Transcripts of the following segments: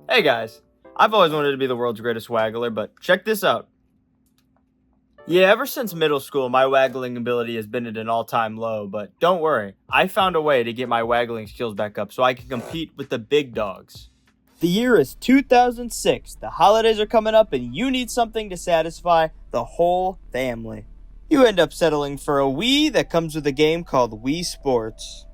Hey guys, I've always wanted to be the world's greatest waggler, but check this out. Yeah, ever since middle school, my waggling ability has been at an all-time low, but don't worry, I found a way to get my waggling skills back up so I can compete with the big dogs. The year is 2006, the holidays are coming up, and you need something to satisfy the whole family. You end up settling for a Wii that comes with a game called Wii Sports.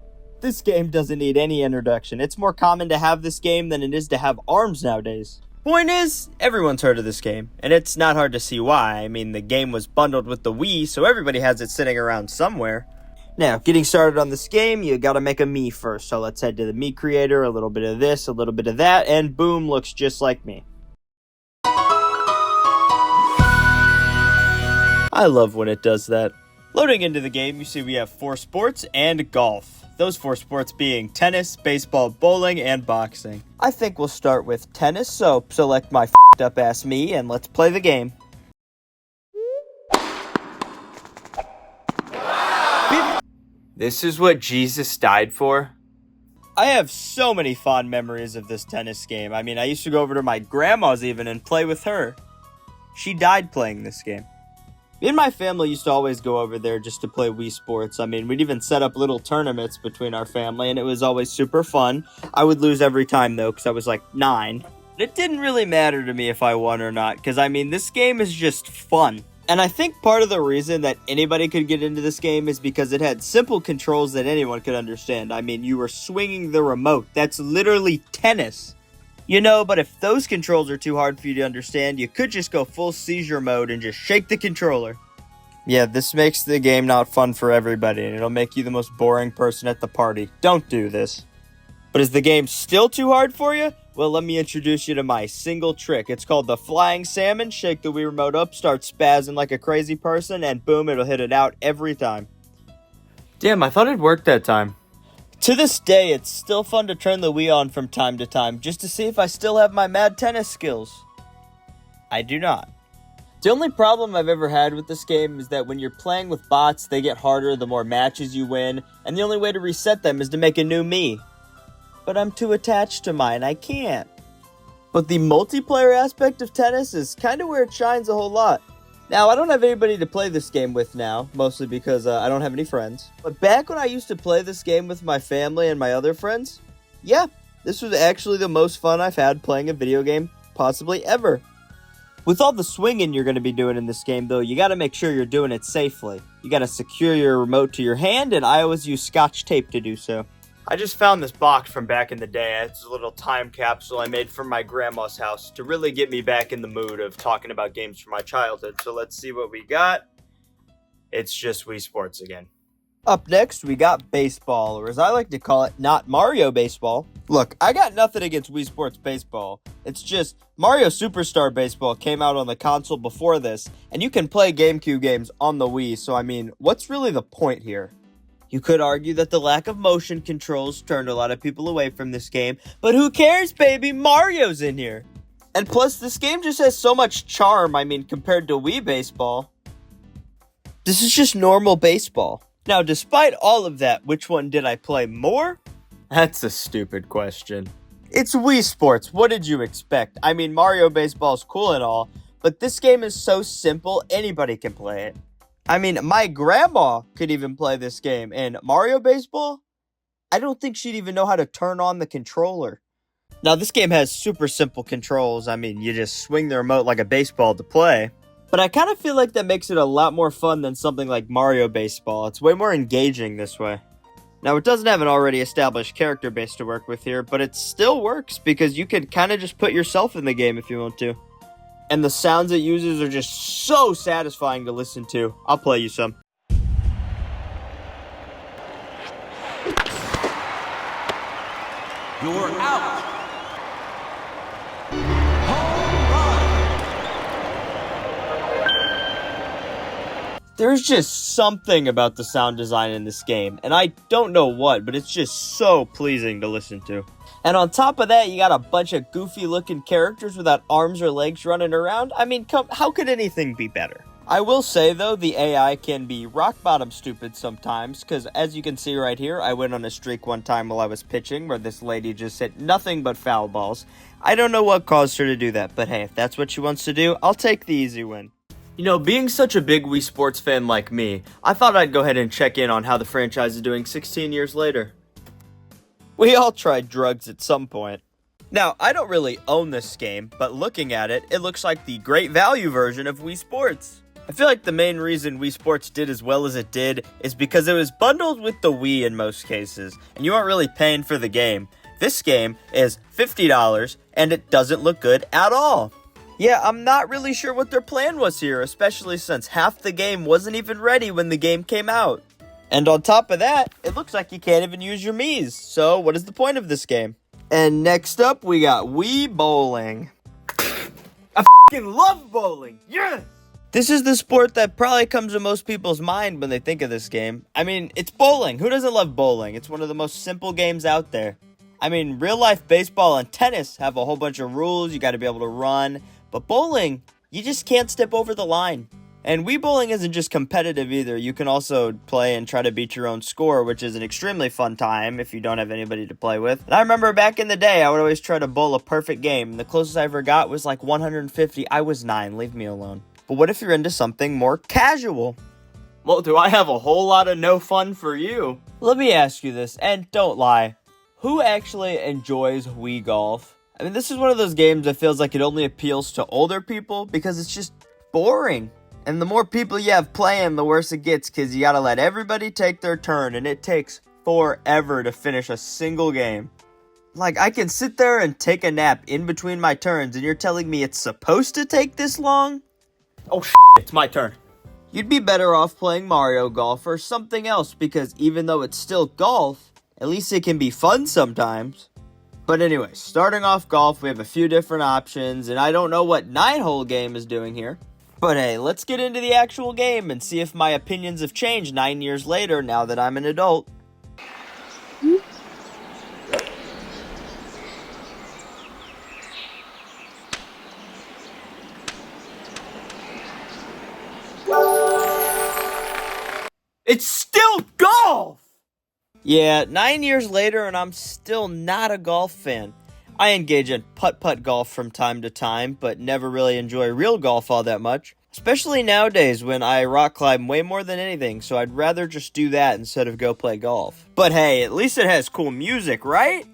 This game doesn't need any introduction. It's more common to have this game than it is to have ARMS nowadays. Point is, everyone's heard of this game, and it's not hard to see why. I mean, the game was bundled with the Wii, so everybody has it sitting around somewhere. Now, getting started on this game, you gotta make a Mii first. So let's head to the Mii creator, a little bit of this, a little bit of that, and boom, looks just like me. I love when it does that. Loading into the game, you see we have 4 sports and golf. Those 4 sports being tennis, baseball, bowling, and boxing. I think we'll start with tennis, so select my f***ed up ass Mii and let's play the game. This is what Jesus died for? I have so many fond memories of this tennis game. I mean, I used to go over to my grandma's even and play with her. She died playing this game. Me and my family used to always go over there just to play Wii Sports. I mean, we'd even set up little tournaments between our family, and it was always super fun. I would lose every time, though, because I was like 9. It didn't really matter to me if I won or not, because, I mean, this game is just fun. And I think part of the reason that anybody could get into this game is because it had simple controls that anyone could understand. I mean, you were swinging the remote. That's literally tennis. You know, but if those controls are too hard for you to understand, you could just go full seizure mode and just shake the controller. Yeah, this makes the game not fun for everybody, and it'll make you the most boring person at the party. Don't do this. But is the game still too hard for you? Well, let me introduce you to my single trick. It's called the flying salmon. Shake the Wii remote up, start spazzing like a crazy person, and boom, it'll hit it out every time. Damn, I thought it worked that time. To this day, it's still fun to turn the Wii on from time to time, just to see if I still have my mad tennis skills. I do not. The only problem I've ever had with this game is that when you're playing with bots, they get harder the more matches you win, and the only way to reset them is to make a new Mii. But I'm too attached to mine, I can't. But the multiplayer aspect of tennis is kind of where it shines a whole lot. Now, I don't have anybody to play this game with now, mostly because I don't have any friends. But back when I used to play this game with my family and my other friends, yeah, this was actually the most fun I've had playing a video game possibly ever. With all the swinging you're going to be doing in this game, though, you got to make sure you're doing it safely. You got to secure your remote to your hand, and I always use Scotch tape to do so. I just found this box from back in the day. It's a little time capsule I made from my grandma's house to really get me back in the mood of talking about games from my childhood. So let's see what we got. It's just Wii Sports again. Up next, we got baseball, or as I like to call it, not Mario Baseball. Look, I got nothing against Wii Sports Baseball. It's just Mario Superstar Baseball came out on the console before this, and you can play GameCube games on the Wii, so I mean, what's really the point here? You could argue that the lack of motion controls turned a lot of people away from this game, but who cares, baby? Mario's in here. And plus, this game just has so much charm, I mean, compared to Wii Baseball. This is just normal baseball. Now, despite all of that, which one did I play more? That's a stupid question. It's Wii Sports. What did you expect? I mean, Mario Baseball's cool and all, but this game is so simple, anybody can play it. I mean, my grandma could even play this game, and Mario Baseball? I don't think she'd even know how to turn on the controller. Now, this game has super simple controls. I mean, you just swing the remote like a baseball to play. But I kind of feel like that makes it a lot more fun than something like Mario Baseball. It's way more engaging this way. Now, it doesn't have an already established character base to work with here, but it still works because you can kind of just put yourself in the game if you want to. And the sounds it uses are just so satisfying to listen to. I'll play you some. You're out. There's just something about the sound design in this game, and I don't know what, but it's just so pleasing to listen to. And on top of that, you got a bunch of goofy looking characters without arms or legs running around. I mean, how could anything be better? I will say, though, the AI can be rock-bottom stupid sometimes, because as you can see right here, I went on a streak one time while I was pitching, where this lady just hit nothing but foul balls. I don't know what caused her to do that, but hey, if that's what she wants to do, I'll take the easy win. You know, being such a big Wii Sports fan like me, I thought I'd go ahead and check in on how the franchise is doing 16 years later. We all tried drugs at some point. Now, I don't really own this game, but looking at it, it looks like the great value version of Wii Sports. I feel like the main reason Wii Sports did as well as it did is because it was bundled with the Wii in most cases, and you aren't really paying for the game. This game is $50, and it doesn't look good at all. Yeah, I'm not really sure what their plan was here, especially since half the game wasn't even ready when the game came out. And on top of that, it looks like you can't even use your Miis, so what is the point of this game? And next up, we got Wii Bowling. I f***ing love bowling, yes! This is the sport that probably comes to most people's mind when they think of this game. I mean, it's bowling. Who doesn't love bowling? It's one of the most simple games out there. I mean, real-life baseball and tennis have a whole bunch of rules. You got to be able to run. But bowling, you just can't step over the line. And Wii Bowling isn't just competitive either. You can also play and try to beat your own score, which is an extremely fun time if you don't have anybody to play with. And I remember back in the day, I would always try to bowl a perfect game. And the closest I ever got was like 150. I was 9. Leave me alone. But what if you're into something more casual? Well, do I have a whole lot of no fun for you? Let me ask you this, and don't lie. Who actually enjoys Wii Golf? I mean, this is one of those games that feels like it only appeals to older people because it's just boring. And the more people you have playing, the worse it gets because you gotta let everybody take their turn, and it takes forever to finish a single game. Like, I can sit there and take a nap in between my turns, and you're telling me it's supposed to take this long? Oh, it's my turn. You'd be better off playing Mario Golf or something else because even though it's still golf, at least it can be fun sometimes. But anyway, starting off golf, we have a few different options, and I don't know what 9-hole game is doing here. But hey, let's get into the actual game and see if my opinions have changed 9 years later now that I'm an adult. It's still golf! Yeah, 9 years later and I'm still not a golf fan. I engage in putt-putt golf from time to time, but never really enjoy real golf all that much. Especially nowadays when I rock climb way more than anything, so I'd rather just do that instead of go play golf. But hey, at least it has cool music, right?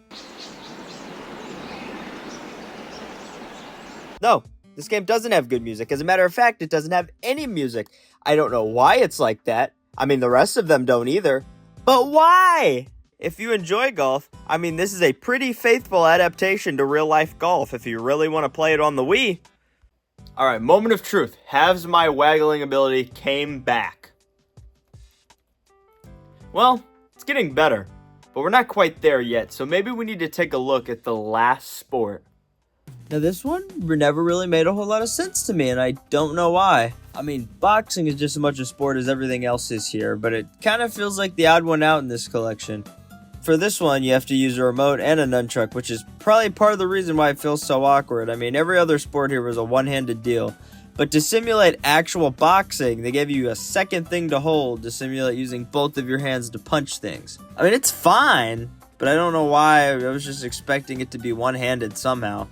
No, this game doesn't have good music. As a matter of fact, it doesn't have any music. I don't know why it's like that. I mean, the rest of them don't either. But why? If you enjoy golf, I mean, this is a pretty faithful adaptation to real-life golf if you really want to play it on the Wii. Alright, moment of truth. Has my waggling ability came back? Well, it's getting better, but we're not quite there yet, so maybe we need to take a look at the last sport. Now this one never really made a whole lot of sense to me, and I don't know why. I mean, boxing is just as much a sport as everything else is here, but it kind of feels like the odd one out in this collection. For this one, you have to use a remote and a nunchuck, which is probably part of the reason why it feels so awkward. I mean, every other sport here was a one-handed deal. But to simulate actual boxing, they gave you a second thing to hold to simulate using both of your hands to punch things. I mean, it's fine, but I don't know why. I was just expecting it to be one-handed somehow.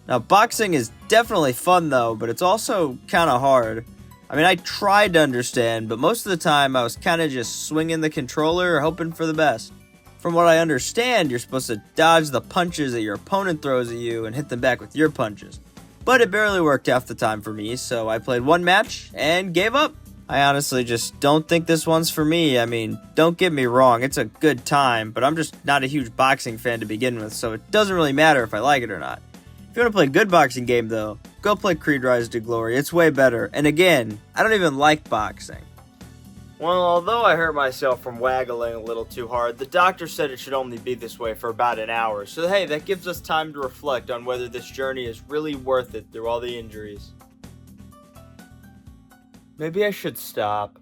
Now, boxing is definitely fun, though, but it's also kind of hard. I mean, I tried to understand, but most of the time I was kind of just swinging the controller, hoping for the best. From what I understand, you're supposed to dodge the punches that your opponent throws at you and hit them back with your punches. But it barely worked half the time for me, so I played one match and gave up. I honestly just don't think this one's for me. I mean, don't get me wrong, it's a good time, but I'm just not a huge boxing fan to begin with, so it doesn't really matter if I like it or not. If you want to play a good boxing game, though, go play Creed Rise to Glory. It's way better. And again, I don't even like boxing. Well, although I hurt myself from waggling a little too hard, the doctor said it should only be this way for about an hour. So hey, that gives us time to reflect on whether this journey is really worth it through all the injuries. Maybe I should stop.